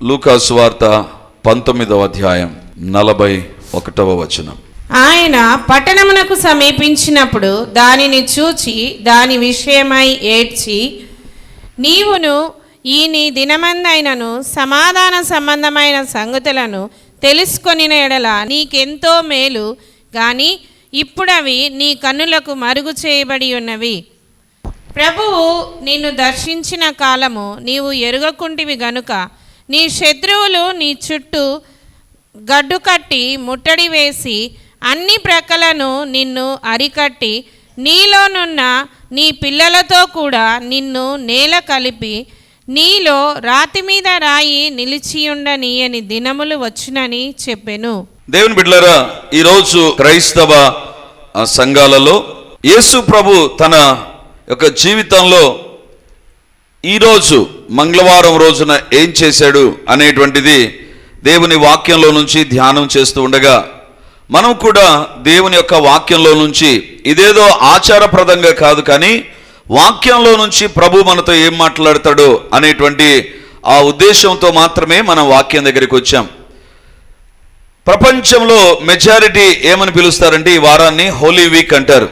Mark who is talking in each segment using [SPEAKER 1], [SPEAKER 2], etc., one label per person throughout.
[SPEAKER 1] లూకా సువార్త 19వ అధ్యాయం 41వ వచనం.
[SPEAKER 2] ఆయన పట్టణమునకు సమీపించినప్పుడు దానిని చూచి దాని విషయమై ఏడ్చి, నీవును ఈ నీ దినమందైనను సమాధాన సంబంధమైన సంగతులను తెలుసుకొనిన ఎడల నీకెంతో మేలు, గాని ఇప్పుడవి నీ కన్నులకు మరుగు చేయబడి ఉన్నవి. ప్రభువు నిన్ను దర్శించిన కాలము నీవు ఎరుగకుంటివి గనుక నీ శత్రువులు నీ చుట్టూ గడ్డు కట్టి ముట్టడి వేసి అన్ని ప్రక్కలను నిన్ను అరికట్టి నీలోనున్న నీ పిల్లలతో కూడా నిన్ను నేల కలిపి నీలో రాతి మీద రాయి నిలిచియుండనీయని దినములు వచ్చునని చెప్పెను.
[SPEAKER 1] దేవుని బిడ్డలారా, ఈరోజు క్రైస్తవ సంఘాలలో యేసు ప్రభు తన యొక్క జీవితంలో ఈరోజు మంగళవారం రోజున ఏం చేశాడు అనేటువంటిది దేవుని వాక్యంలో నుంచి ధ్యానం చేస్తూ ఉండగా, మనం కూడా దేవుని యొక్క వాక్యంలో నుంచి ఇదేదో ఆచారప్రదంగా కాదు, కానీ వాక్యంలో నుంచి ప్రభు మనతో ఏం మాట్లాడతాడో అనేటువంటి ఆ ఉద్దేశంతో మాత్రమే మనం వాక్యం దగ్గరికి వచ్చాం. ప్రపంచంలో మెజారిటీ ఏమని పిలుస్తారంటే ఈ వారాన్ని హోలీ వీక్ అంటారు.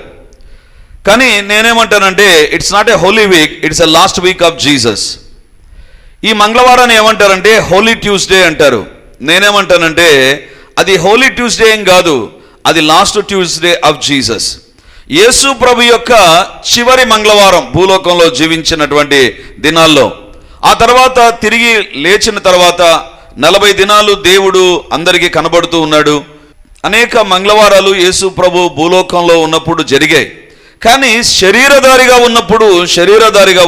[SPEAKER 1] కానీ నేనేమంటానంటే it's not a holy week, it's a last week of Jesus. ఈ మంగళవారాన్ని ఏమంటారంటే హోలీ ట్యూస్డే అంటారు. నేనేమంటానంటే అది హోలీ ట్యూస్డే ఏం కాదు, అది లాస్ట్ ట్యూస్డే ఆఫ్ జీసస్. యేసు ప్రభు యొక్క చివరి మంగళవారం భూలోకంలో జీవించినటువంటి దినాల్లో, ఆ తర్వాత తిరిగి లేచిన తర్వాత 40 దినాలు దేవుడు అందరికీ కనబడుతూ ఉన్నాడు. అనేక మంగళవారాలు యేసు ప్రభు భూలోకంలో ఉన్నప్పుడు జరిగాయి. కానీ శరీరధారిగా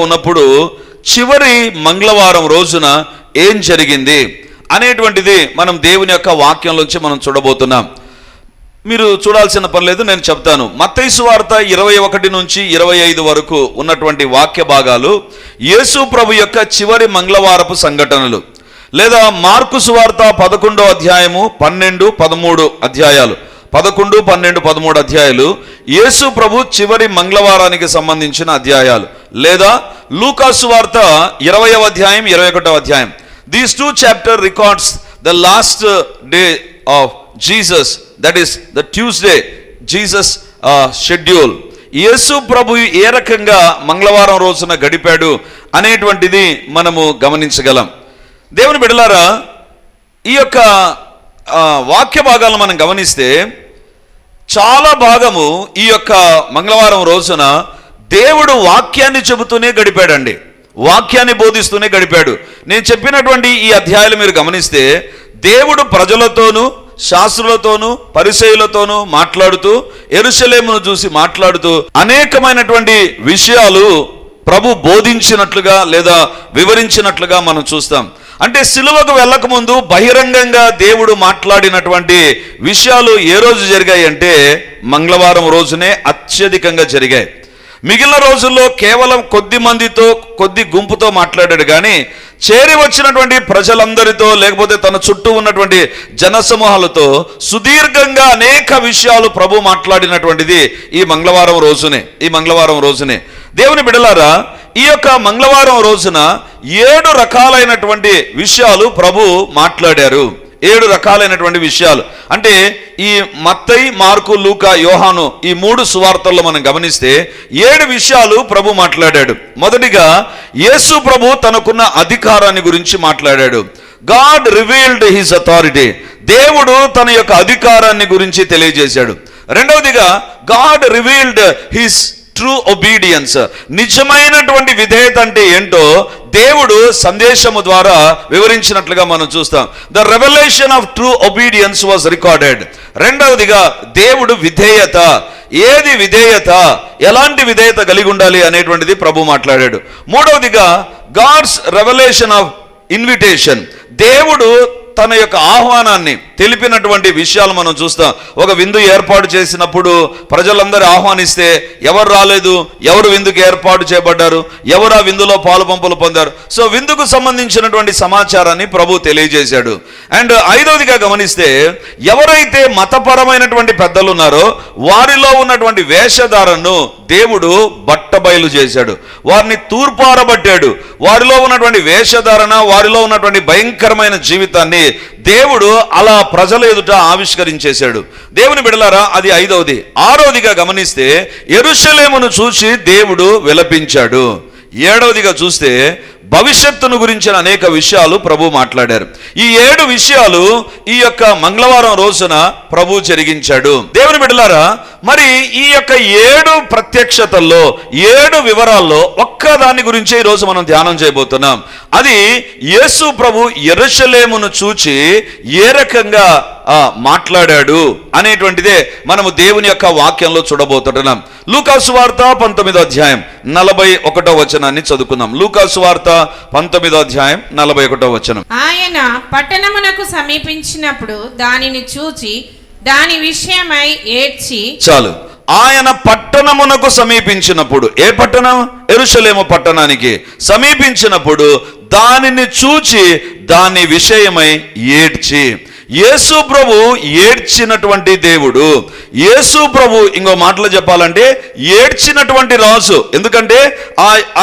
[SPEAKER 1] ఉన్నప్పుడు చివరి మంగళవారం రోజున ఏం జరిగింది అనేటువంటిది మనం దేవుని యొక్క వాక్యంలోంచి మనం చూడబోతున్నాం. మీరు చూడాల్సిన పని లేదు, నేను చెప్తాను. మత్తయి సువార్త 21 నుంచి 25 వరకు ఉన్నటువంటి వాక్య భాగాలు యేసు ప్రభు యొక్క చివరి మంగళవారపు సంఘటనలు. లేదా మార్కు సువార్త 11వ అధ్యాయము 12, 13 అధ్యాయాలు, 11, 12, 13 అధ్యాయాలు యేసు ప్రభు చివరి మంగళవారానికి సంబంధించిన అధ్యాయాలు. లేదా లూకా సువార్త 20వ అధ్యాయం, 21వ అధ్యాయం. These two chapters records the last day of Jesus, that is the Tuesday, Jesus schedule. యేసు ప్రభు ఏ రకంగా మంగళవారం రోజున గడిపాడు అనేటువంటిది మనము గమనించగలం. దేవుని బిడ్డలారా, ఈ యొక్క వాక్య భాగాలను మనం గమనిస్తే చాలా భాగము ఈ యొక్క మంగళవారం రోజున దేవుడు వాక్యాన్ని చెబుతూనే గడిపాడండి, వాక్యాన్ని బోధిస్తూనే గడిపాడు. నేను చెప్పినటువంటి ఈ అధ్యాయాలు మీరు గమనిస్తే దేవుడు ప్రజలతోనూ శాస్త్రులతోనూ పరిసయ్యులతోనూ మాట్లాడుతూ, యెరూషలేమును చూసి మాట్లాడుతూ అనేకమైనటువంటి విషయాలు ప్రభు బోధించినట్లుగా లేదా వివరించినట్లుగా మనం చూస్తాం. అంటే సిలువకు వెళ్ళక ముందు బహిరంగంగా దేవుడు మాట్లాడినటువంటి విషయాలు ఏ రోజు జరిగాయి అంటే మంగళవారం రోజునే అత్యధికంగా జరిగాయి. మిగిలిన రోజుల్లో కేవలం కొద్ది మందితో, కొద్ది గుంపుతో మాట్లాడాడు. కానీ చేరి వచ్చినటువంటి ప్రజలందరితో, లేకపోతే తన చుట్టూ ఉన్నటువంటి జనసమూహాలతో సుదీర్ఘంగా అనేక విషయాలు ప్రభు మాట్లాడినటువంటిది ఈ మంగళవారం రోజునే. దేవుని బిడ్డలారా, ఈ యొక్క మంగళవారం రోజున 7 రకాలైనటువంటి విషయాలు ప్రభు మాట్లాడారు. 7 రకాలైనటువంటి విషయాలు అంటే ఈ మత్తయి, మార్కు, లూకా, యోహాను ఈ 3 సువార్తల్లో మనం గమనిస్తే 7 విషయాలు ప్రభు మాట్లాడాడు. మొదటిగా యేసు ప్రభు తనకున్న అధికారాన్ని గురించి మాట్లాడాడు. గాడ్ రివీల్డ్ హిస్ అథారిటీ, దేవుడు తన యొక్క అధికారాన్ని గురించి తెలియజేశాడు. రెండవదిగా God revealed his true obedience, నిజమైనటువంటి విధేయత అంటే ఏంటో దేవుడు సందేశము ద్వారా వివరించినట్లుగా మనం చూస్తాం. The revolution of true obedience was recorded. రెండవదిగా దేవుడు విధేయత, ఏది విధేయత, ఎలాంటి విధేయత కలిగి ఉండాలి అనేటువంటిది ప్రభు మాట్లాడాడు. మూడవదిగా గాడ్స్ రెవల్యూషన్ ఆఫ్ ఇన్విటేషన్, దేవుడు తన యొక్క ఆహ్వానాన్ని తెలిపినటువంటి విషయాలు మనం చూస్తాం. ఒక విందు ఏర్పాటు చేసినప్పుడు ప్రజలందరూ ఆహ్వానిస్తే ఎవరు రాలేదు, ఎవరు విందుకు ఏర్పాటు చేయబడ్డారు, ఎవరు ఆ విందులో పాలు పంపులు పొందారు. సో విందుకు సంబంధించినటువంటి సమాచారాన్ని ప్రభు తెలియజేశాడు. అండ్ ఐదవదిగా గమనిస్తే, ఎవరైతే మతపరమైనటువంటి పెద్దలు ఉన్నారో వారిలో ఉన్నటువంటి వేషధారణను దేవుడు బట్టబయలు చేశాడు, వారిని తూర్పారబట్టాడు. వారిలో ఉన్నటువంటి వేషధారణ, వారిలో ఉన్నటువంటి భయంకరమైన జీవితాన్ని దేవుడు అలా ప్రజల ఎదుట ఆవిష్కరించేశాడు. దేవుని బిడ్డలారా, అది ఐదవది. ఆరవదిగా గమనిస్తే, యెరూషలేమును చూసి దేవుడు విలపించాడు. ఏడవదిగా చూస్తే భవిష్యత్తును గురించిన అనేక విషయాలు ప్రభు మాట్లాడారు. ఈ 7 విషయాలు ఈ యొక్క మంగళవారం రోజున ప్రభు జరిగించాడు. దేవుని బిడ్డలారా, మరి ఈ యొక్క 7 ప్రత్యక్షతల్లో 7 వివరాల్లో ఒక్క దాని గురించి ఈరోజు మనం ధ్యానం చేయబోతున్నాం. అది యేసు ప్రభు యెరూషలేమును చూచి ఏ రకంగా మాట్లాడాడు అనేటువంటిదే మనము దేవుని యొక్క వాక్యంలో చూడబోతున్నాం. లూకా సువార్త 19వ అధ్యాయం 41వ వచనాన్ని చదువుకుందాం. లూకా సువార్త 19వ అధ్యాయం 41వ వచనం.
[SPEAKER 2] ఆయన పట్టణమునకు సమీపించినప్పుడు దానిని చూచి దాని విషయమై ఏడ్చి.
[SPEAKER 1] చాలు. ఆయన పట్టణమునకు సమీపించినప్పుడు, ఏ పట్టణం? యెరూషలేము పట్టణానికి సమీపించినప్పుడు దానిని చూచి దాని విషయమై ఏడ్చి. యేసు ప్రభు ఏడ్చినటువంటి దేవుడు. యేసు ప్రభు ఇంకో మాటలు చెప్పాలంటే ఏడ్చినటువంటి రాజు. ఎందుకంటే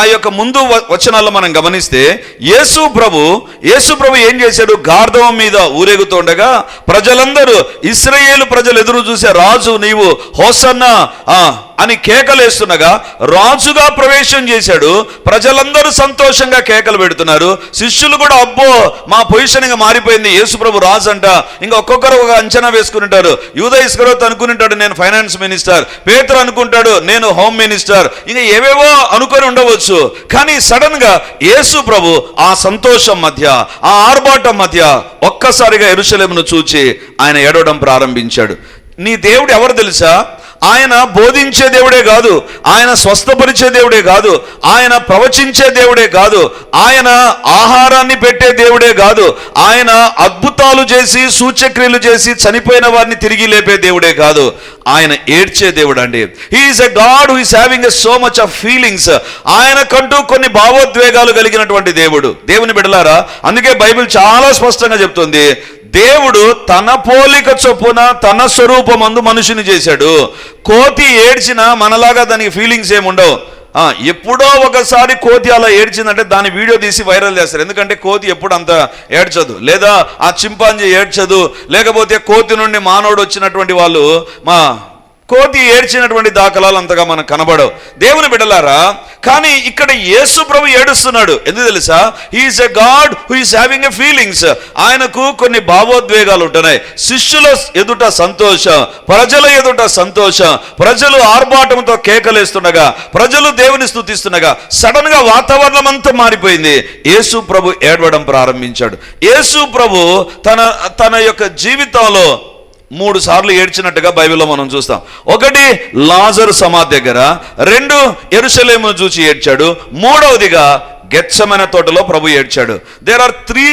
[SPEAKER 1] ఆ యొక్క ముందు వచనాల్లో మనం గమనిస్తే యేసు ప్రభు ఏం చేశాడు? గార్ధవం మీద ఊరేగుతుండగా ప్రజలందరూ, ఇశ్రాయేలు ప్రజలు ఎదురు చూసే, రాజు నీవు హోసన్నా అని కేకలేస్తుండగా రాజుగా ప్రవేశం చేశాడు. ప్రజలందరూ సంతోషంగా కేకలు పెడుతున్నారు. శిష్యులు కూడా అబ్బో మా పొజిషన్ ఇంకా మారిపోయింది, యేసు ప్రభు రాజు అంట. ఇంకా ఒక్కొక్కరు ఒక అంచనా వేసుకుంటారు. యూదా ఇస్కరియోతు అనుకుంటాడు నేను ఫైనాన్స్ మినిస్టర్, పేతురు అనుకుంటాడు నేను హోమ్ మినిస్టర్, ఇంకా ఏవేవో అనుకొని ఉండవచ్చు. కానీ సడన్ గా యేసు ప్రభు ఆ సంతోషం మధ్య, ఆ ఆర్భాటం మధ్య ఒక్కసారిగా యెరూషలేమును చూచి ఆయన ఏడవడం ప్రారంభించాడు. నీ దేవుడు ఎవరు తెలుసా? ఆయన బోధించే దేవుడే కాదు, ఆయన స్వస్థపరిచే దేవుడే కాదు, ఆయన ప్రవచించే దేవుడే కాదు, ఆయన ఆహారాన్ని పెట్టే దేవుడే కాదు, ఆయన అద్భుతాలు చేసి సూచక్రియలు చేసి చనిపోయిన వారిని తిరిగి లేపే దేవుడే కాదు, ఆయన ఏడ్చే దేవుడు అండి. He is a god who is having a so much of feelings. ఆయనకంటూ కొన్ని భావోద్వేగాలు కలిగినటువంటి దేవుడు. దేవుని బిడ్డలారా, అందుకే బైబిల్ చాలా స్పష్టంగా చెప్తుంది, దేవుడు తన పోలిక చొప్పున తన స్వరూపమందు మనుషుని చేశాడు. కోతి ఏడ్చినా మనలాగా దానికి ఫీలింగ్స్ ఏముండవు. ఎప్పుడో ఒకసారి కోతి అలా ఏడ్చిందంటే దాని వీడియో తీసి వైరల్ చేస్తారు. ఎందుకంటే కోతి ఎప్పుడు అంత ఏడ్చదు, లేదా ఆ చింపాంజీ ఏడ్చదు, లేకపోతే కోతి నుండి మానవుడు వచ్చినటువంటి వాళ్ళు కోతి ఏడ్చినటువంటి దాఖలాలు అంతగా మనకు కనబడవు. దేవుని బిడ్డలారా, కానీ ఇక్కడ యేసు ప్రభు ఏడుస్తున్నాడు. ఎందుకు తెలుసా? He is a god who is having a feelings. ఆయనకు కొన్ని భావోద్వేగాలు ఉంటున్నాయి. శిష్యుల ఎదుట సంతోషం, ప్రజల ఎదుట సంతోషం, ప్రజలు ఆర్భాటంతో కేకలేస్తుండగా, ప్రజలు దేవుని స్తుతిస్తుండగా సడన్ గా వాతావరణం అంతా మారిపోయింది. యేసు ప్రభు ఏడవడం ప్రారంభించాడు. యేసు ప్రభు తన యొక్క జీవితంలో 3 సార్లు ఏడ్చినట్టుగా బైబిల్లో మనం చూస్తాం. 1 లాజరు సమాధి దగ్గర, 2 యెరూషలేమును చూసి ఏడ్చాడు, 3వదిగా గెత్సెమనే తోటలో ప్రభు ఏడ్చాడు. There are 3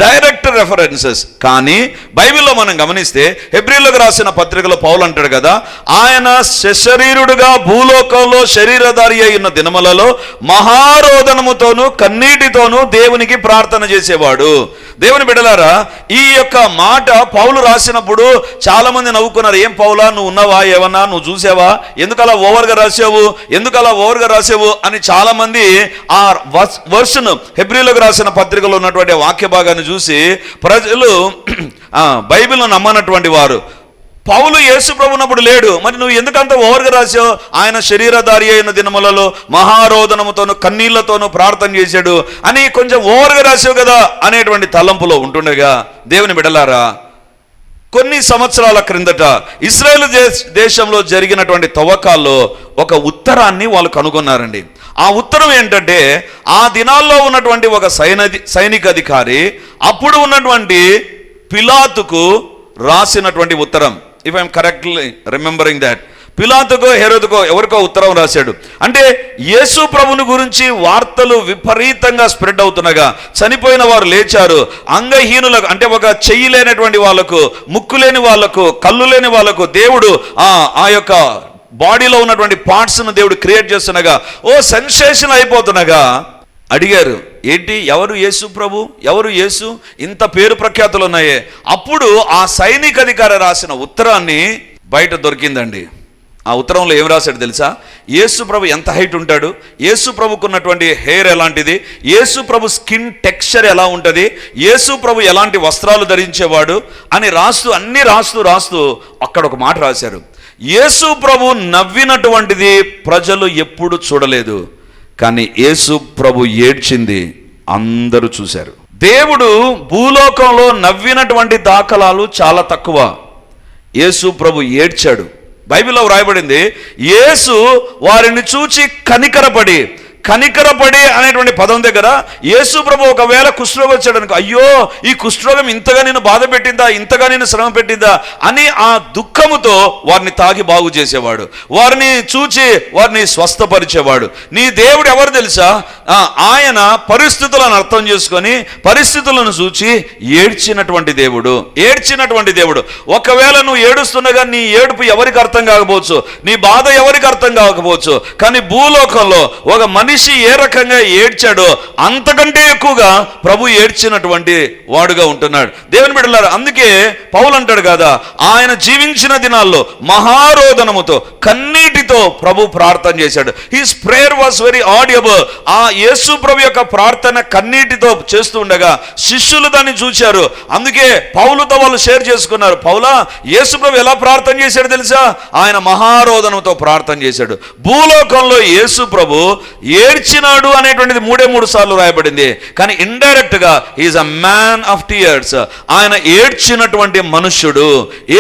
[SPEAKER 1] direct references. కానీ బైబిల్లో మనం గమనిస్తే హెబ్రీయులకు రాసిన పత్రికలో పౌలు అంటాడు కదా, ఆయన శరీరుడుగా భూలోకంలో శరీరధారి అయిన దినములలో మహారోదనముతోనూ కన్నీటితోనూ దేవునికి ప్రార్థన చేసేవాడు. దేవుని బిడ్డలారా, ఈ యొక్క మాట పౌలు రాసినప్పుడు చాలా మంది నవ్వుకున్నారు. ఏం పౌలా, నువ్వు ఉన్నావా, ఏమన్నా నువ్వు చూసావా, ఎందుకు అలా ఓవర్గా రాసావు అని చాలా మంది ఆ వర్షన్ హెబ్రీయులకు రాసిన పత్రికలో ఉన్నటువంటి వాక్య భాగాన్ని చూసి ప్రజలు బైబిల్ను నమ్మనటువంటి వారు, పౌలు యేసు ప్రభునప్పుడు లేడు, మరి నువ్వు ఎందుకంత ఓవర్గా రాసావు, ఆయన శరీరధారి అయిన దినములలో మహారోదనముతోనూ కన్నీళ్లతోనూ ప్రార్థన చేశాడు అని కొంచెం ఓవర్గా రాసావు కదా అనేటువంటి తలంపులో ఉంటుండగా, దేవుని బిడ్డలారా, కొన్ని సంవత్సరాల క్రిందట ఇశ్రాయేలు దేశంలో జరిగినటువంటి తవ్వకాల్లో ఒక ఉత్తరాన్ని వాళ్ళు కనుగొన్నారండి. ఆ ఉత్తరం ఏంటంటే, ఆ దినాల్లో ఉన్నటువంటి ఒక సైనిక అధికారి అప్పుడు ఉన్నటువంటి పిలాతుకు రాసినటువంటి ఉత్తరం. If I'm correctly remembering that, పిలాతుకో హెరోదుకో ఎవరికో ఉత్తరం రాశాడు. అంటే యేసు ప్రభుని గురించి వార్తలు విపరీతంగా స్ప్రెడ్ అవుతుండగా, చనిపోయిన వారు లేచారు, అంగహీనులకు అంటే ఒక చెయ్యి లేనటువంటి వాళ్ళకు, ముక్కు లేని వాళ్ళకు, కళ్ళు లేని వాళ్ళకు దేవుడు ఆ యొక్క బాడీలో ఉన్నటువంటి పార్ట్స్ను దేవుడు క్రియేట్ చేస్తుండగా సెన్సేషన్ అయిపోతుండగా అడిగారు, ఏంటి ఎవరు యేసు ప్రభు, ఎవరు యేసు, ఇంత పేరు ప్రఖ్యాతులు ఉన్నాయే. అప్పుడు ఆ సైనిక అధికారి రాసిన ఉత్తరాన్ని బయట దొరికిందండి. ఆ ఉత్తరంలో ఏం రాశాడు తెలుసా? యేసు ప్రభు ఎంత హైట్ ఉంటాడు, యేసు ప్రభుకు ఉన్నటువంటి హెయిర్ ఎలాంటిది, యేసు ప్రభు స్కిన్ టెక్స్చర్ ఎలా ఉంటుంది, యేసు ప్రభు ఎలాంటి వస్త్రాలు ధరించేవాడు అని అన్ని రాస్తూ అక్కడ ఒక మాట రాశారు. యేసు ప్రభు నవ్వినటువంటిది ప్రజలు ఎప్పుడు చూడలేదు, కానీ యేసు ప్రభు ఏడ్చింది అందరూ చూశారు. దేవుడు భూలోకంలో నవ్వినటువంటి దాఖలాలు చాలా తక్కువ. యేసు ప్రభు ఏడ్చాడు. బైబిల్లో వ్రాయబడింది, యేసు వారిని చూచి కనికరపడి అనేటువంటి పదం దగ్గర యేసు ప్రభు ఒకవేళ కుష్ఠరోగం వచ్చాడనుకో, అయ్యో ఈ కుష్ఠరోగం ఇంతగా నేను బాధ పెట్టిందా, ఇంతగా నేను శ్రమ పెట్టిందా అని ఆ దుఃఖముతో వారిని తాకి బాగు చేసేవాడు, వారిని చూచి వారిని స్వస్థపరిచేవాడు. నీ దేవుడు ఎవరు తెలుసా? ఆయన పరిస్థితులను అర్థం చేసుకొని పరిస్థితులను చూచి ఏడ్చినటువంటి దేవుడు. ఒకవేళ నువ్వు ఏడుస్తుండగా నీ ఏడుపు ఎవరికి అర్థం కాకపోవచ్చు, నీ బాధ ఎవరికి అర్థం కాకపోవచ్చు, కానీ భూలోకంలో ఒక మనిషి ఏ రకంగా ఏడ్చాడో అంతకంటే ఎక్కువగా ప్రభు ఏడ్చినటువంటి వాడుగా ఉంటున్నాడు. దేవుని బిడ్డలారా, అందుకే పౌలు అంటాడు కదా, ఆయన జీవించిన దినాల్లో మహారోదనముతో కన్నీటితో ప్రభు ప్రార్థన చేశాడు. His prayer was very audible. ఆ యేసు ప్రభు యొక్క ప్రార్థన కన్నీటితో చేస్తూ ఉండగా శిష్యులు దాన్ని చూశారు. అందుకే పౌలుతో వాళ్ళు షేర్ చేసుకున్నారు, పౌలా యేసు ప్రభు ఎలా ప్రార్థన చేశాడు తెలుసా? ఆయన మహారోదనంతో ప్రార్థన చేశాడు. భూలోకంలో యేసు ప్రభు ఏడ్చినాడు అనేటువంటిది 3 సార్లు రాయబడింది, కానీ ఇండైరెక్ట్ గా is a man of tears. ఆయన ఏడ్చినటువంటి మనుష్యుడు,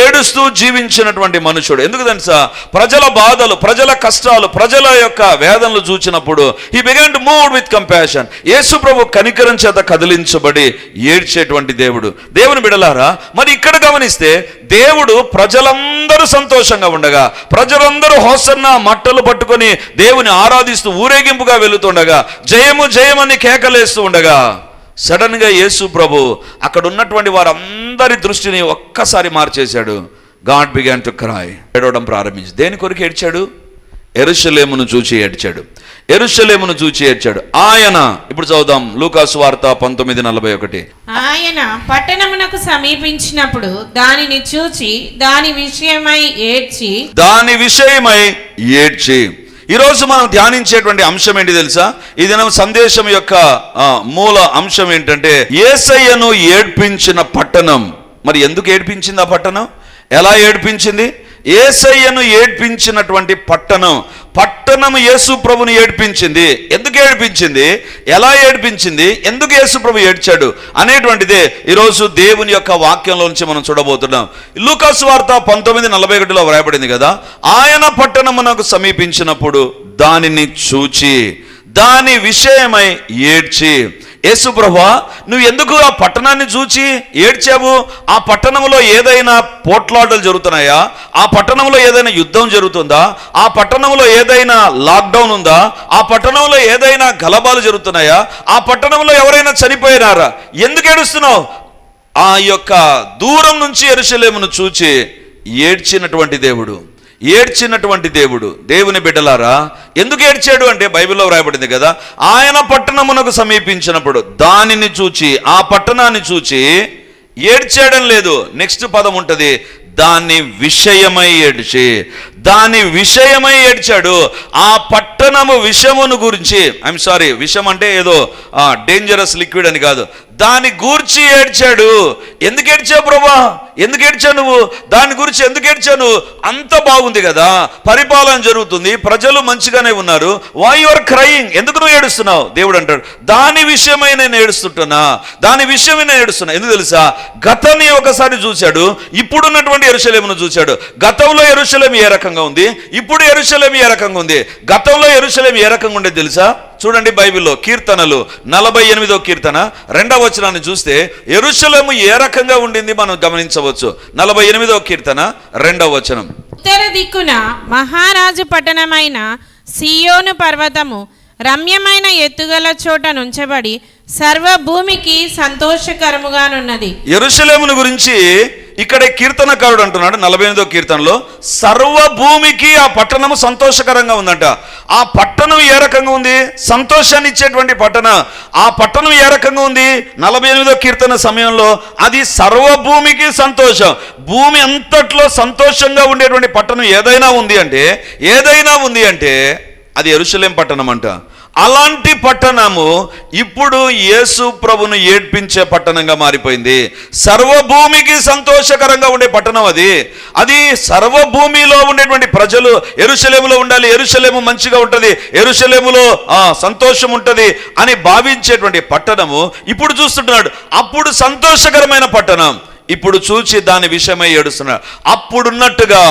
[SPEAKER 1] ఏడుస్తూ జీవించినటువంటి మనుష్యుడు. ఎందుకు తెలుసా? ప్రజల బాధలు, ప్రజల కష్టాలు, ప్రజల యొక్క వేదనలు చూచినప్పుడు he began to move with compassion. యేసు ప్రభు కనికరం చేత కదిలించబడి ఏడ్చేటువంటి దేవుడు. దేవుని బిడలారా, మరి ఇక్కడ గమనిస్తే దేవుడు ప్రజలందరూ సంతోషంగా ఉండగా, ప్రజలందరూ హోసన్నా మట్టలు పట్టుకొని దేవుని ఆరాధిస్తూ ఊరేగింపుగా వెళుతుండగా, జయము జయమని కేకలేస్తూ ఉండగా, సడన్ గా యేసు ప్రభు అక్కడ ఉన్నటువంటి వారందరి దృష్టిని ఒక్కసారి మార్చేశాడు. God began to cry. ఏడవడం ప్రారంభించి దేని కొరకు ఏడ్చాడు? యెరూషలేమును చూచి ఏడ్చాడు. ఆయన, ఇప్పుడు చదువుదాం లూకాసు వార్త 19:41.
[SPEAKER 2] ఆయన పట్టణమునకు సమీపించినప్పుడు దానిని చూచి దాని విషయమై ఏడ్చి. ఈరోజు మనం ధ్యానించేటువంటి అంశం ఏంటి తెలుసా? ఈ దినం సందేశం యొక్క మూల అంశం ఏంటంటే యేసయ్యను ఏడ్పించిన పట్టణం. మరి ఎందుకు ఏడ్పించింది ఆ పట్టణం? ఎలా ఏడ్పించింది? యేసయ్యను ఏడ్పించినటువంటి పట్టణం యేసు ప్రభుని ఏడ్పించింది. ఎందుకు ఏడ్పించింది, ఎలా ఏడ్పించింది, ఎందుకు యేసు ప్రభు ఏడ్చాడు అనేటువంటిదే ఈరోజు దేవుని యొక్క వాక్యంలో నుంచి మనం చూడబోతున్నాం. లూకాసు వార్త 19:41 వ్రాయబడింది కదా, ఆయన పట్టణమునకు సమీపించినప్పుడు దానిని చూచి దాని విషయమై ఏడ్చి. యేసు ప్రభువా, నువ్వు ఎందుకు ఆ పట్టణాన్ని చూచి ఏడ్చావు? ఆ పట్టణంలో ఏదైనా పోట్లాటలు జరుగుతున్నాయా? ఆ పట్టణంలో ఏదైనా యుద్ధం జరుగుతుందా? ఆ పట్టణంలో ఏదైనా లాక్డౌన్ ఉందా? ఆ పట్టణంలో ఏదైనా గలభాలు జరుగుతున్నాయా? ఆ పట్టణంలో ఎవరైనా చనిపోయినారా? ఎందుకు ఏడుస్తున్నావు? ఆ యొక్క దూరం నుంచి యెరూషలేమును చూచి ఏడ్చినటువంటి దేవుడు. దేవుని బిడ్డలారా, ఎందుకు ఏడ్చాడు అంటే బైబిల్లో వ్రాయబడింది కదా, ఆయన పట్టణమునకు సమీపించినప్పుడు దానిని చూచి, ఆ పట్టణాన్ని చూచి ఏడ్చాడని లేదు, నెక్స్ట్ పదం ఉంటుంది, దాని విషయమై ఏడ్చాడు. ఆ పట్టణము విషమును గురించి, ఐఎమ్ సారీ, విషం అంటే ఏదో డేంజరస్ లిక్విడ్ అని కాదు, దాని గూర్చి ఏడ్చాడు. ఎందుకు ఏడ్చావు ప్రభా? ఎందుకు ఏడ్చావు నువ్వు? దాని గురించి ఎందుకు ఏడ్చావు? అంత బాగుంది కదా, పరిపాలన జరుగుతుంది, ప్రజలు మంచిగానే ఉన్నారు, వై యు ఆర్ క్రయింగ్? ఎందుకు నువ్వు ఏడుస్తున్నావు? దేవుడు అంటాడు, దాని విషయమై నేను ఏడుస్తున్నా. ఎందుకు తెలుసా? గతాన్ని ఒకసారి చూశాడు, ఇప్పుడున్నటువంటి యెరూషలేమును చూశాడు. గతంలో యెరూషలేము ఏ రకంగా ఉంది, ఇప్పుడు యెరూషలేము ఏ రకంగా ఉంది. గతంలో యెరూషలేము ఏ రకంగా ఉండేది తెలుసా? చూడండి బైబిల్లో కీర్తనలు 48వ కీర్తన 2వ వచనాన్ని చూస్తే యెరూషలేము ఏ రకంగా ఉండింది మనం గమనించవచ్చు. 48వ కీర్తన 2వ వచనం.
[SPEAKER 3] ఉత్తర దిక్కున మహారాజు పట్టణమైన సియోను పర్వతము రమ్యమైన ఎత్తుగల చోట నుంచబడి సర్వభూమికి సంతోషకరముగానున్నది.
[SPEAKER 1] యెరూషలేమును గురించి ఇక్కడ కీర్తనకారుడు అంటున్నాడు 48వ కీర్తనలో, సర్వభూమికి ఆ పట్టణము సంతోషకరంగా ఉందంట. ఆ పట్టణం ఏ రకంగా ఉంది? సంతోషాన్ని ఇచ్చేటువంటి పట్టణం. ఆ పట్టణం ఏ రకంగా ఉంది? 48వ కీర్తన సమయంలో అది సర్వభూమికి సంతోషం. భూమి అంతట్లో సంతోషంగా ఉండేటువంటి పట్టణం ఏదైనా ఉంది అంటే అది యెరూషలేం పట్టణం అంట. అలాంటి పట్టణము ఇప్పుడు యేసు ప్రభును ఏడ్పించే పట్టణంగా మారిపోయింది. సర్వభూమికి సంతోషకరంగా ఉండే పట్టణం అది సర్వభూమిలో ఉండేటువంటి ప్రజలు యెరూషలేములో ఉండాలి, యెరూషలేము మంచిగా ఉంటుంది, యెరూషలేములో సంతోషం ఉంటుంది అని భావించేటువంటి పట్టణము ఇప్పుడు చూస్తుంటున్నాడు. అప్పుడు సంతోషకరమైన పట్టణం ఇప్పుడు చూచి దాని విషయమై ఏడుస్తున్నాడు. అప్పుడున్నట్టుగా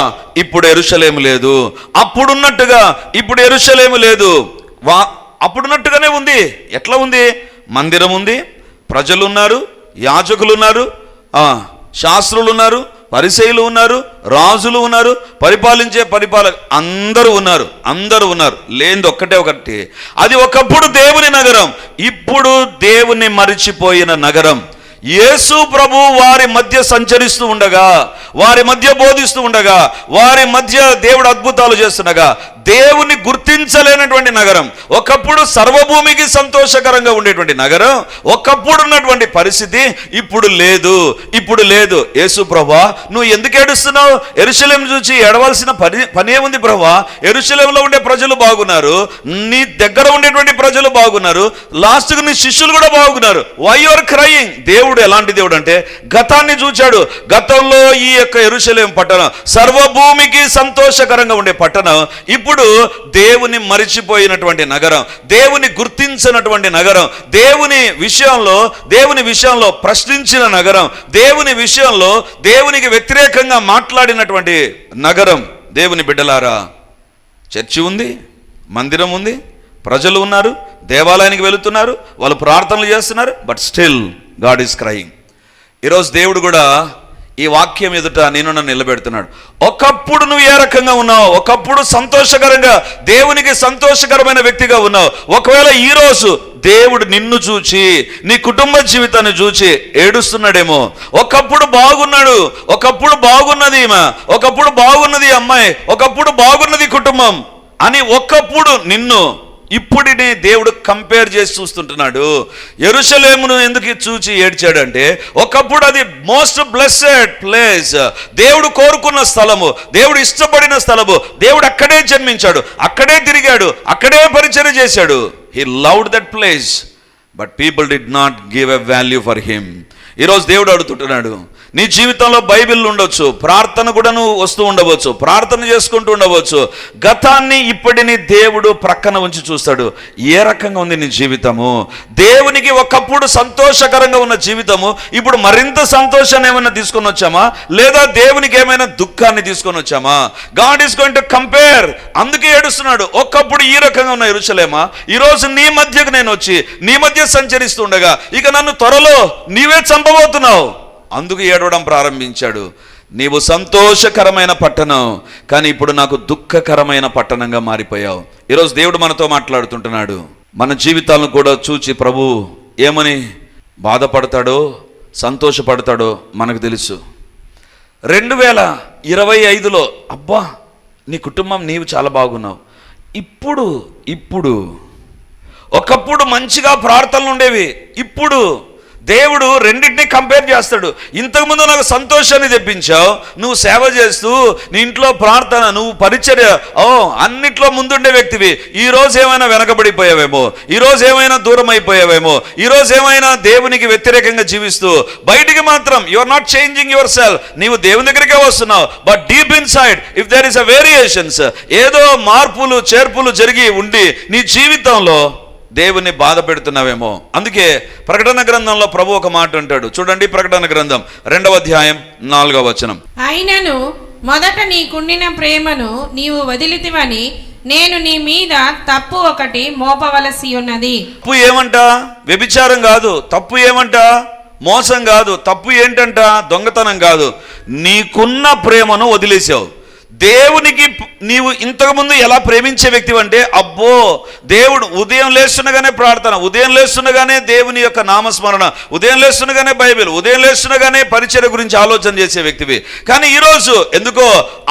[SPEAKER 1] ఇప్పుడు యెరూషలేము లేదు, అప్పుడున్నట్టుగా ఇప్పుడు యెరూషలేము లేదు. అప్పుడున్నట్టుగానే ఉంది. ఎట్లా ఉంది? మందిరం ఉంది, ప్రజలు ఉన్నారు, యాజకులు ఉన్నారు, శాస్త్రులు ఉన్నారు, పరిసయ్యులు ఉన్నారు, రాజులు ఉన్నారు, అందరూ ఉన్నారు. లేనిది ఒకటి, అది ఒకప్పుడు దేవుని నగరం, ఇప్పుడు దేవుని మరిచిపోయిన నగరం. యేసు ప్రభు వారి మధ్య సంచరిస్తూ ఉండగా, వారి మధ్య బోధిస్తూ ఉండగా, వారి మధ్య దేవుడు అద్భుతాలు చేస్తుండగా దేవుని గుర్తించలేనటువంటి నగరం, ఒకప్పుడు సర్వభూమికి సంతోషకరంగా ఉండేటువంటి నగరం, ఒకప్పుడు ఉన్నటువంటి పరిస్థితి ఇప్పుడు లేదు. యేసు ప్రభువా, నువ్వు ఎందుకు ఏడుస్తున్నావు? యెరూషలేము చూచి ఏడవలసిన పని ఏముంది ప్రభువా? యెరూషలేములో ఉండే ప్రజలు బాగున్నారు, నీ దగ్గర ఉండేటువంటి ప్రజలు బాగున్నారు, లాస్ట్కు నీ శిష్యులు కూడా బాగున్నారు. Why you are crying? దేవుడు ఎలాంటి దేవుడు అంటే గతాన్ని చూచాడు. గతంలో ఈ యొక్క యెరూషలేము పట్టణం సర్వభూమికి సంతోషకరంగా ఉండే పట్టణం ఇప్పుడు దేవుని మరిచిపోయినటువంటి నగరం, దేవుని గుర్తించినటువంటి నగరం, దేవుని విషయంలో ప్రశ్నించిన నగరం, దేవుని విషయంలో దేవునికి వ్యతిరేకంగా మాట్లాడినటువంటి నగరం. దేవుని బిడ్డలారా, చర్చి ఉంది, మందిరం ఉంది, ప్రజలు ఉన్నారు, దేవాలయానికి వెళుతున్నారు, వాళ్ళు ప్రార్థనలు చేస్తున్నారు, but still God is crying. ఈరోజు దేవుడు కూడా ఈ వాక్యం ఎదుట నన్ను నిలబెడుతున్నాడు. ఒకప్పుడు నువ్వు ఏ రకంగా ఉన్నావు? ఒకప్పుడు సంతోషకరంగా దేవునికి సంతోషకరమైన వ్యక్తిగా ఉన్నావు. ఒకవేళ ఈరోజు దేవుడు నిన్ను చూచి, నీ కుటుంబ జీవితాన్ని చూచి ఏడుస్తున్నాడేమో. ఒకప్పుడు బాగున్నాడు, ఒకప్పుడు బాగున్నది ఈమె, ఒకప్పుడు బాగున్నది అమ్మాయి, ఒకప్పుడు బాగున్నది కుటుంబం అని ఒకప్పుడు నిన్ను ఇప్పుడిని దేవుడు కంపేర్ చేసి చూస్తుంటున్నాడు. యెరూషలేమును ఎందుకు చూచి ఏడ్చాడంటే ఒకప్పుడు అది మోస్ట్ బ్లెస్సెడ్ ప్లేస్, దేవుడు కోరుకున్న స్థలము, దేవుడు ఇష్టపడిన స్థలము, దేవుడు అక్కడే జన్మించాడు, అక్కడే తిరిగాడు, అక్కడే పరిచర్య చేశాడు. He loved that place, but people did not give a value for him. ఈరోజు దేవుడు అడుగుతుంటున్నాడు, నీ జీవితంలో బైబిల్ ఉండొచ్చు, ప్రార్థన కూడా నువ్వు వస్తూ ఉండవచ్చు, ప్రార్థన చేసుకుంటూ ఉండవచ్చు, గతాన్ని ఇప్పటిని దేవుడు ప్రక్కన ఉంచి చూస్తాడు. ఏ రకంగా ఉంది నీ జీవితము? దేవునికి ఒకప్పుడు సంతోషకరంగా ఉన్న జీవితము ఇప్పుడు మరింత సంతోషాన్ని ఏమైనా తీసుకొని వచ్చామా, లేదా దేవునికి ఏమైనా దుఃఖాన్ని తీసుకొని వచ్చామా? God is going to compare. అందుకే ఏడుస్తున్నాడు. ఒకప్పుడు ఈ రకంగా ఉన్న యెరూషలేమా, ఈరోజు నీ మధ్యకు నేను వచ్చి నీ మధ్య సంచరిస్తూ ఉండగా ఇక నన్ను త్వరలో నీవే చంపబోతున్నావు. అందుకు ఏడవడం ప్రారంభించాడు. నీవు సంతోషకరమైన పట్టణం, కానీ ఇప్పుడు నాకు దుఃఖకరమైన పట్టణంగా మారిపోయావు. ఈరోజు దేవుడు మనతో మాట్లాడుతుంటున్నాడు. మన జీవితాలను కూడా చూచి ప్రభు ఏమని బాధపడతాడో సంతోషపడతాడో మనకు తెలుసు. 2025లో అబ్బా నీ కుటుంబం నీవు చాలా బాగున్నావు, ఇప్పుడు ఒకప్పుడు మంచిగా ప్రార్థనలు ఉండేవి, ఇప్పుడు దేవుడు రెండింటినీ కంపేర్ చేస్తాడు. ఇంతకుముందు నాకు సంతోషాన్ని తెప్పించావు, నువ్వు సేవ చేస్తూ నీ ఇంట్లో ప్రార్థన, నువ్వు పరిచర్య, అన్నిట్లో ముందుండే వ్యక్తివి. ఈరోజు ఏమైనా వెనకబడిపోయావేమో, ఈరోజు ఏమైనా దూరం అయిపోయావేమో, ఈరోజు ఏమైనా దేవునికి వ్యతిరేకంగా జీవిస్తూ బయటికి మాత్రం you are not changing your self. నీవు దేవుని దగ్గరికే వస్తున్నావు, but deep inside if there is a variations, ఏదో మార్పులు చేర్పులు జరిగి ఉండి నీ జీవితంలో దేవుని బాధ పెడుతున్నావేమో. అందుకే ప్రకటన గ్రంథంలో ప్రభు ఒక మాట అంటాడు. చూడండి, ప్రకటన గ్రంథం 2వ అధ్యాయం 4వ వచనం.
[SPEAKER 3] అయినను మొదట నీకుండిన ప్రేమను నీవు వదిలితివని నేను నీ మీద తప్పు ఒకటి మోపవలసి ఉన్నది.
[SPEAKER 1] తప్పు ఏమంట? వ్యభిచారం కాదు. తప్పు ఏమంట? మోసం కాదు. తప్పు ఏంటంట? దొంగతనం కాదు. నీకున్న ప్రేమను వదిలేసావు.
[SPEAKER 2] దేవునికి నీవు ఇంతకుముందు ఎలా ప్రేమించే వ్యక్తి అంటే, అబ్బో దేవుడు ఉదయం లేస్తుండగానే ప్రార్థన, ఉదయం లేస్తుండగానే దేవుని యొక్క నామస్మరణ, ఉదయం లేస్తుండగానే బైబిల్, ఉదయం లేస్తుండగానే పరిచర్య గురించి ఆలోచన చేసే వ్యక్తివి. కానీ ఈరోజు ఎందుకో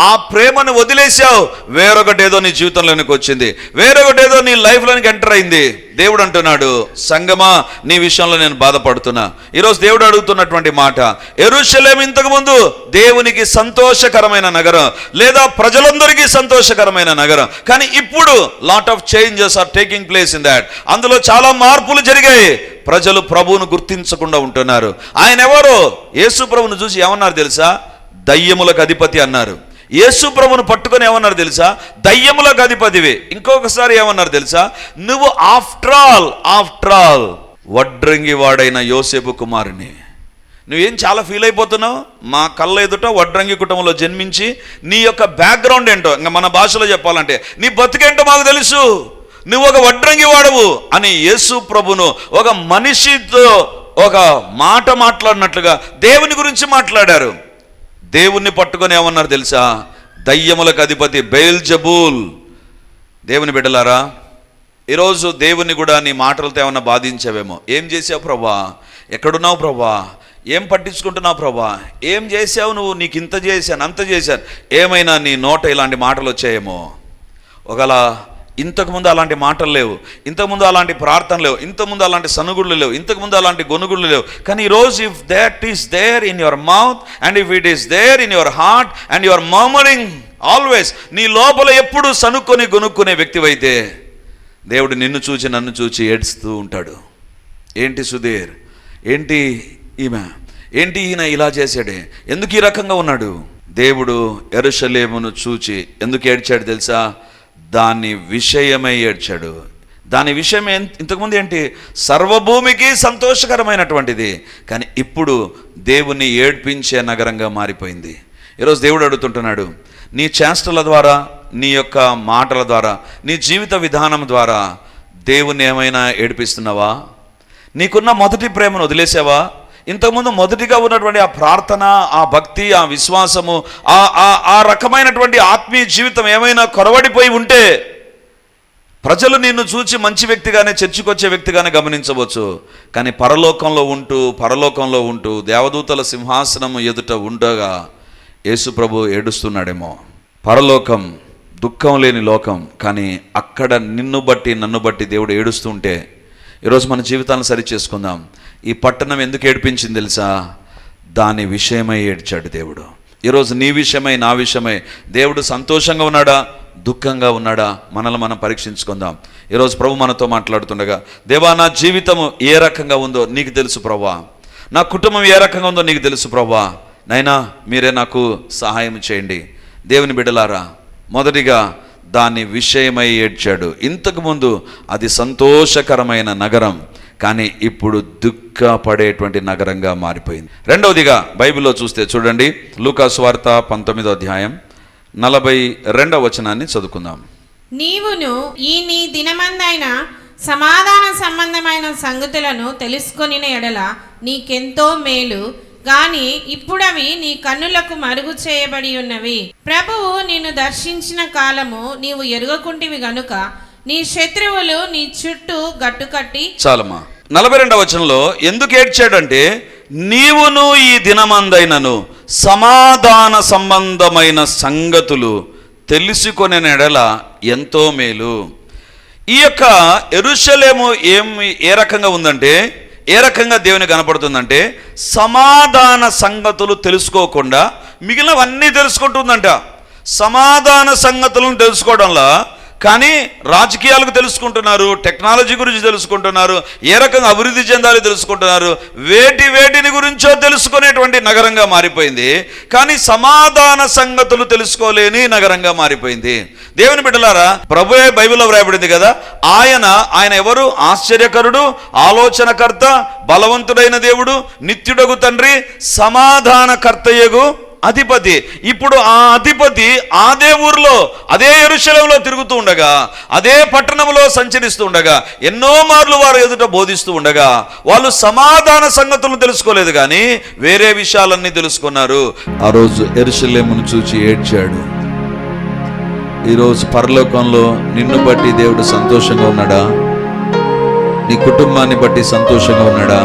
[SPEAKER 2] ఆ ప్రేమను వదిలేసావు, వేరొకటేదో నీ జీవితంలోనికి వచ్చింది, వేరొకటేదో నీ లైఫ్లోనికి ఎంటర్ అయింది. దేవుడు అంటున్నాడు, సంగమా నీ విషయంలో నేను బాధపడుతున్నా. ఈరోజు దేవుడు అడుగుతున్నటువంటి మాట, యెరూషలేము ఇంతకుముందు దేవునికి సంతోషకరమైన నగరం, లేదా ప్రజలందరికీ సంతోషకరమైన నగరం, కానీ ఇప్పుడు lot of changes are taking place in that. అందులో చాలా మార్పులు జరిగాయి. ప్రజలు ప్రభువును గుర్తించకుండా ఉంటున్నారు. ఆయన ఎవరో? యేసు ప్రభువును చూసి ఏమన్నారు తెలుసా? దయ్యములకు అధిపతి అన్నారు. యేసు ప్రభువును పట్టుకొని ఏమన్నారు తెలుసా? దయ్యములకు అధిపతివి. ఇంకొకసారి ఏమన్నారు తెలుసా? నువ్వు ఆఫ్టర్ ఆల్ వడ్రంగి వాడైన యోసేపు కుమారుని. నువ్వేం చాలా ఫీల్ అయిపోతున్నావు? మా కళ్ళ ఎదుట వడ్రంగి కుటుంబంలో జన్మించి నీ యొక్క బ్యాక్గ్రౌండ్ ఏంటో, ఇంకా మన భాషలో చెప్పాలంటే నీ బతుకేంటో మాకు తెలుసు, నువ్వు ఒక వడ్రంగి వాడవు అని యేసు ప్రభును ఒక మనిషితో ఒక మాట మాట్లాడినట్లుగా దేవుని గురించి మాట్లాడారు. దేవుణ్ణి పట్టుకొని ఏమన్నారు తెలుసా? దయ్యములకు అధిపతి బెయల్జెబూల్. దేవుని బిడ్డలారా, ఈరోజు దేవుని కూడా నీ మాటలతో ఏమన్నా బాధించావేమో. ఏం చేసావు ప్రభా? ఎక్కడున్నావు ప్రభా? ఏం పట్టించుకుంటున్నావు ప్రభా? ఏం చేసావు నువ్వు? నీకు ఇంత చేశాను, అంత చేశాను. ఏమైనా నీ నోట ఇలాంటి మాటలు వచ్చాయేమో. ఒకవేళ ఇంతకుముందు అలాంటి మాటలు లేవు, ఇంతకుముందు అలాంటి ప్రార్థన లేవు, ఇంతకుముందు అలాంటి సనుగుళ్ళు లేవు, ఇంతకుముందు అలాంటి గొనుగుళ్ళు లేవు. కానీ ఈరోజు if that is there in your mouth and if it is there in your heart and your murmuring always, నీ లోపల ఎప్పుడు సనుక్కొని గొనుక్కునే వ్యక్తివైతే దేవుడు నిన్ను చూచి నన్ను చూచి ఏడుస్తూ ఉంటాడు. ఏంటి సుధీర్, ఏంటి ఈమె, ఏంటి ఈయన ఇలా చేశాడే, ఎందుకు ఈ రకంగా ఉన్నాడు? దేవుడు యెరూషలేమును చూచి ఎందుకు ఏడ్చాడు తెలుసా? దాని విషయమై ఏడ్చాడు. దాని విషయం ఇంతకుముందు ఏంటి? సర్వభూమికి సంతోషకరమైనటువంటిది, కానీ ఇప్పుడు దేవుని ఏడ్పించే నగరంగా మారిపోయింది. ఈరోజు దేవుడు అడుగుతుంటున్నాడు, నీ చేష్టల ద్వారా, నీ యొక్క మాటల ద్వారా, నీ జీవిత విధానం ద్వారా దేవుని ఏమైనా ఏడిపిస్తున్నావా? నీకున్న మొదటి ప్రేమను వదిలేసావా? ఇంతకుముందు మొదటిగా ఉన్నటువంటి ఆ ప్రార్థన, ఆ భక్తి, ఆ విశ్వాసము, ఆ రకమైనటువంటి ఆత్మీయ జీవితం ఏమైనా కొరవడిపోయి ఉంటే ప్రజలు నిన్ను చూచి మంచి వ్యక్తిగానే, చర్చికొచ్చే వ్యక్తిగానే గమనించవచ్చు. కానీ పరలోకంలో ఉంటూ దేవదూతల సింహాసనం ఎదుట ఉండగా యేసు ప్రభు ఏడుస్తున్నాడేమో. పరలోకం దుఃఖం లేని లోకం, కానీ అక్కడ నిన్ను బట్టి నన్ను బట్టి దేవుడు ఏడుస్తుంటే ఈరోజు మన జీవితాలను సరి చేసుకుందాం. ఈ పట్టణం ఎందుకు ఏడిపించింది తెలుసా? దాని విషయమై ఏడ్చాడు దేవుడు. ఈరోజు నీ విషయమై, నా విషయమై దేవుడు సంతోషంగా ఉన్నాడా, దుఃఖంగా ఉన్నాడా? మనల్ని మనం పరీక్షించుకుందాం. ఈరోజు ప్రభు మనతో మాట్లాడుతుండగా, దేవా నా జీవితము ఏ రకంగా ఉందో నీకు తెలుసు ప్రభా, నా కుటుంబం ఏ రకంగా ఉందో నీకు తెలుసు ప్రభా, నైనా మీరే నాకు సహాయం చేయండి. దేవుని బిడ్డలారా, మొదటిగా దాని విషయమై ఏడ్చాడు. ఇంతకుముందు అది సంతోషకరమైన నగరం, కానీ ఇప్పుడు దుఃఖపడేటువంటి నగరంగా మారిపోయింది. రెండవదిగా బైబిల్లో చూస్తే చూడండి, లూకా సువార్త 19వ అధ్యాయం 42వ వచనాన్ని చదువుకుందాం.
[SPEAKER 3] నీవును ఈ నీ దినమందైన సమాధాన సంబంధమైన సంగతులను తెలుసుకొనిన ఎడల నీకెంతో మేలు, గాని ఇప్పుడవి నీ కన్నులకు మరుగు చేయబడి ఉన్నవి. ప్రభువు నిన్ను దర్శించిన కాలము నీవు ఎరుగకుంటివి గనుక నీ శత్రువులు నీ చుట్టూ గట్టుకట్టి.
[SPEAKER 2] చాలమ్మా. 42వ వచనంలో ఎందుకు ఏడ్చాడంటే, నీవును ఈ దినమందైనను సమాధాన సంబంధమైన సంగతులు తెలుసుకొనే ఎడల ఎంతో మేలు. ఈ యొక్క యెరూషలేము ఏ రకంగా ఉందంటే, ఏ రకంగా దేవుని కనపడుతుందంటే, సమాధాన సంగతులు తెలుసుకోకుండా మిగిలినవన్నీ తెలుసుకుంటుందంట. సమాధాన సంగతులను తెలుసుకోవడంలో, కానీ రాజకీయాలకు తెలుసుకుంటున్నారు, టెక్నాలజీ గురించి తెలుసుకుంటున్నారు, ఏ రకంగా అభివృద్ధి చెందాలో తెలుసుకుంటున్నారు, వేటిని గురించో తెలుసుకునేటువంటి నగరంగా మారిపోయింది. కానీ సమాధాన సంగతులు తెలుసుకోలేని నగరంగా మారిపోయింది. దేవుని బిడ్డలారా, ప్రభువే బైబిల్లో వ్రాయబడింది కదా, ఆయన ఎవరు? ఆశ్చర్యకరుడు, ఆలోచనకర్త, బలవంతుడైన దేవుడు, నిత్యుడగు తండ్రి, సమాధానకర్తయగు అధిపతి. ఇప్పుడు ఆ అధిపతి అదే ఊర్లో, అదే యెరూషలేములో తిరుగుతూ ఉండగా, అదే పట్టణంలో సంచరిస్తూ ఉండగా, ఎన్నో మార్లు వారు ఎదుట బోధిస్తూ ఉండగా, వాళ్ళు సమాధాన సంగతులను తెలుసుకోలేదు, కానీ వేరే విషయాలన్నీ తెలుసుకున్నారు. ఆ రోజు యెరూషలేమును చూచి ఏడ్చాడు. ఈరోజు పరలోకంలో నిన్ను బట్టి దేవుడు సంతోషంగా ఉన్నాడా? నీ కుటుంబాన్ని బట్టి సంతోషంగా ఉన్నాడా?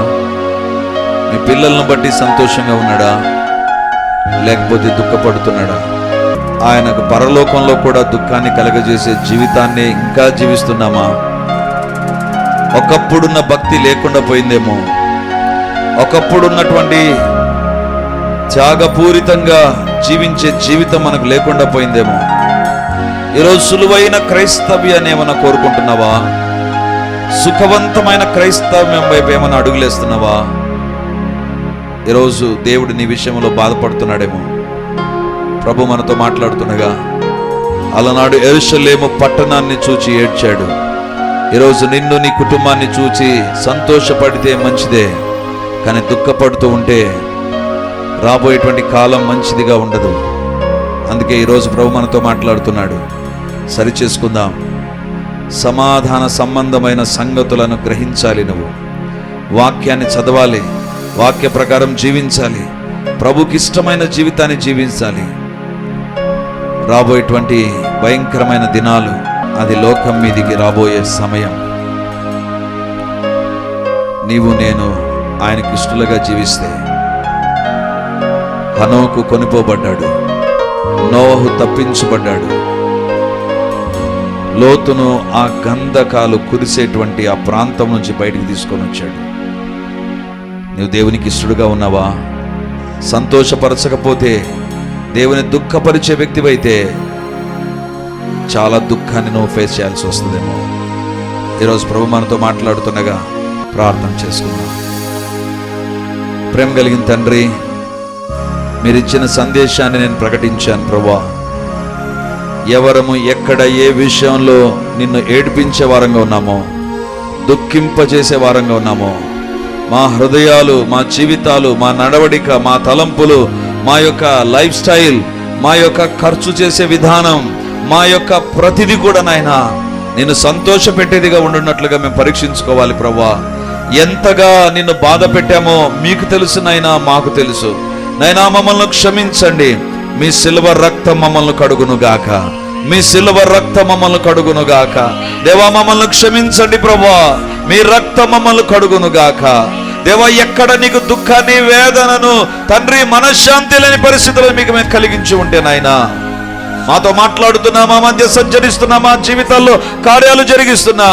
[SPEAKER 2] నీ పిల్లలను బట్టి సంతోషంగా ఉన్నాడా? లేకపోతే దుఃఖపడుతున్నాడా? ఆయనకు పరలోకంలో కూడా దుఃఖాన్ని కలగజేసే జీవితాన్ని ఇంకా జీవిస్తున్నామా? ఒకప్పుడున్న భక్తి లేకుండా పోయిందేమో, ఒకప్పుడున్నటువంటి త్యాగపూరితంగా జీవించే జీవితం మనకు లేకుండా పోయిందేమో. ఈరోజు సులువైన క్రైస్తవ్యాన్ని ఏమైనా కోరుకుంటున్నావా? సుఖవంతమైన క్రైస్తవ్యం వైపు ఏమైనా అడుగులేస్తున్నావా? ఈరోజు దేవుడు నీ విషయంలో బాధపడుతున్నాడేమో. ప్రభు మనతో మాట్లాడుతుండగా, అలనాడు యెరూషలేము పట్టణాన్ని చూచి ఏడ్చాడు. ఈరోజు నిన్ను నీ కుటుంబాన్ని చూచి సంతోషపడితే మంచిదే, కానీ దుఃఖపడుతూ ఉంటే రాబోయేటువంటి కాలం మంచిదిగా ఉండదు. అందుకే ఈరోజు ప్రభు మనతో మాట్లాడుతున్నాడు. సరి చేసుకుందాం. సమాధాన సంబంధమైన సంగతులను గ్రహించాలి. నువ్వు వాక్యాన్ని చదవాలి, వాక్య ప్రకారం జీవించాలి, ప్రభుకి ఇష్టమైన జీవితాన్ని జీవించాలి. రాబోయేటువంటి భయంకరమైన దినాలు, అది లోకం మీదికి రాబోయే సమయం. నీవు నేను ఆయనకి ఇష్టలుగా జీవిస్తే, హనోకు కొనిపోబడ్డాడు, నోవహు తప్పించబడ్డాడు, లోతును ఆ గంధకాలు కురిసేటువంటి ఆ ప్రాంతం నుంచి బయటికి తీసుకొని వచ్చాడు. నువ్వు దేవునికి ఇష్టడుగా ఉన్నావా? సంతోషపరచకపోతే, దేవుని దుఃఖపరిచే వ్యక్తివైతే చాలా దుఃఖాన్ని నువ్వు ఫేస్ చేయాల్సి వస్తుందేమో. ఈరోజు ప్రభు మనతో మాట్లాడుతుండగా ప్రార్థన చేసుకుందాం. ప్రేమ కలిగిన తండ్రి, మీరిచ్చిన సందేశాన్ని నేను ప్రకటించాను ప్రభువా. ఎవరము ఎక్కడ ఏ విషయంలో నిన్ను ఏడిపించే వారంగా ఉన్నామో, దుఃఖింపజేసే వారంగా ఉన్నామో, మా హృదయాలు, మా జీవితాలు, మా నడవడిక, మా తలంపులు, మా యొక్క లైఫ్ స్టైల్, మా యొక్క ఖర్చు చేసే విధానం, మా యొక్క ప్రతిదీ కూడా నాయనా నిన్ను సంతోష పెట్టేదిగా ఉండున్నట్లుగా మేము పరీక్షించుకోవాలి ప్రభువా. ఎంతగా నిన్ను బాధ పెట్టామో మీకు తెలుసు నాయనా, మాకు తెలుసు నైనా. మమ్మల్ని క్షమించండి. మీ సిలువ రక్తం మమ్మల్ని కడుగును గాక, మీ సిలువ రక్తం మమ్మల్ని కడుగును గాక. దేవా మమ్మల్ని క్షమించండి ప్రభువా, మీ రక్తం మమ్మల్ని కడుగును గాక. దేవా ఎక్కడ నీకు దుఃఖాన్ని, వేదనను తండ్రి, మనశ్శాంతి లేని పరిస్థితులను మీకు మేము కలిగించి ఉంటే నాయనా, మాతో మాట్లాడుతున్నా, మా మధ్య సంచరిస్తున్నా, మా జీవితాల్లో కార్యాలు జరిగిస్తున్నా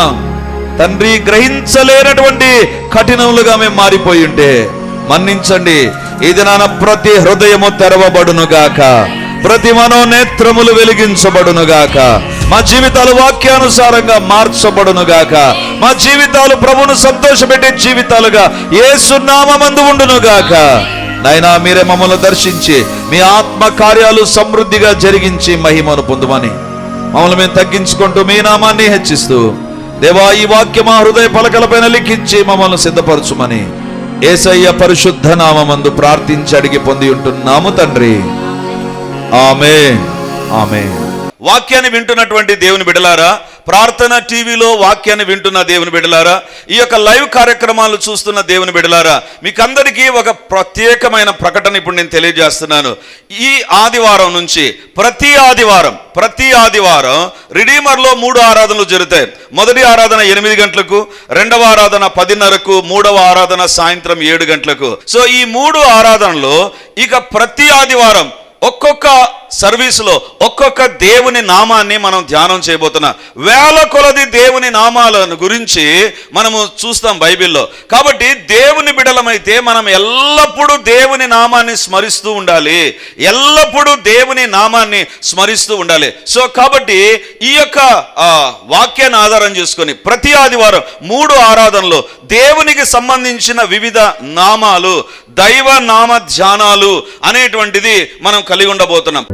[SPEAKER 2] తండ్రి, గ్రహించలేనటువంటి కఠినములుగా మేము మారిపోయి ఉంటే మన్నించండి. ఈ దినాన ప్రతి హృదయము తెరవబడును గాక, ప్రతి మనోనేత్రములు వెలిగించబడును గాక, మా జీవితాలు వాక్యానుసారంగా మార్చబడును గాక, మా జీవితాలు ప్రభువును సంతోషపెట్టే జీవితాలుగా యేసు నామమందు ఉండును గాక. నాయనా మీరే మమ్మల్ని దర్శించి మీ ఆత్మ కార్యాలు సమృద్ధిగా జరిగించి మహిమను పొందుమని మమ్మల్ని మేము తగ్గించుకుంటూ మీ నామాన్ని హెచ్చిస్తూ, దేవా ఈ వాక్యం మా హృదయ పలకలపైన లిఖించి మమ్మల్ని సిద్ధపరచుమని యేసయ్య పరిశుద్ధ నామమందు ప్రార్థించి అడిగి పొంది ఉంటున్నాము తండ్రి. ఆమేన్, ఆమేన్.
[SPEAKER 1] వాక్యాన్ని వింటున్నటువంటి దేవుని బిడ్డలారా, ప్రార్థన టీవీలో వాక్యాన్ని వింటున్న దేవుని బిడ్డలారా, ఈ యొక్క లైవ్ కార్యక్రమాలు చూస్తున్న దేవుని బిడ్డలారా, మీకందరికీ ఒక ప్రత్యేకమైన ప్రకటన ఇప్పుడు నేను తెలియజేస్తున్నాను. ఈ ఆదివారం నుంచి ప్రతి ఆదివారం రిడీమర్లో 3 ఆరాధనలు జరుగుతాయి. మొదటి ఆరాధన 8 గంటలకు, రెండవ ఆరాధన 10:30కు, మూడవ ఆరాధన సాయంత్రం 7 గంటలకు. సో ఈ 3 ఆరాధనలో ఇక ప్రతి ఆదివారం ఒక్కొక్క సర్వీసులో ఒక్కొక్క దేవుని నామాన్ని మనం ధ్యానం చేయబోతున్నాం. వేల కొలది దేవుని నామాలను గురించి మనము చూస్తాం బైబిల్లో. కాబట్టి దేవుని బిడలమైతే మనం ఎల్లప్పుడూ దేవుని నామాన్ని స్మరిస్తూ ఉండాలి, ఎల్లప్పుడూ దేవుని నామాన్ని స్మరిస్తూ ఉండాలి. సో కాబట్టి ఈ యొక్క వాక్యాన్ని ఆధారం చేసుకొని ప్రతి ఆదివారం 3 ఆరాధనలో దేవునికి సంబంధించిన వివిధ నామాలు, దైవ నామ ధ్యానాలు అనేటువంటిది మనం కలిగి ఉండబోతున్నాం.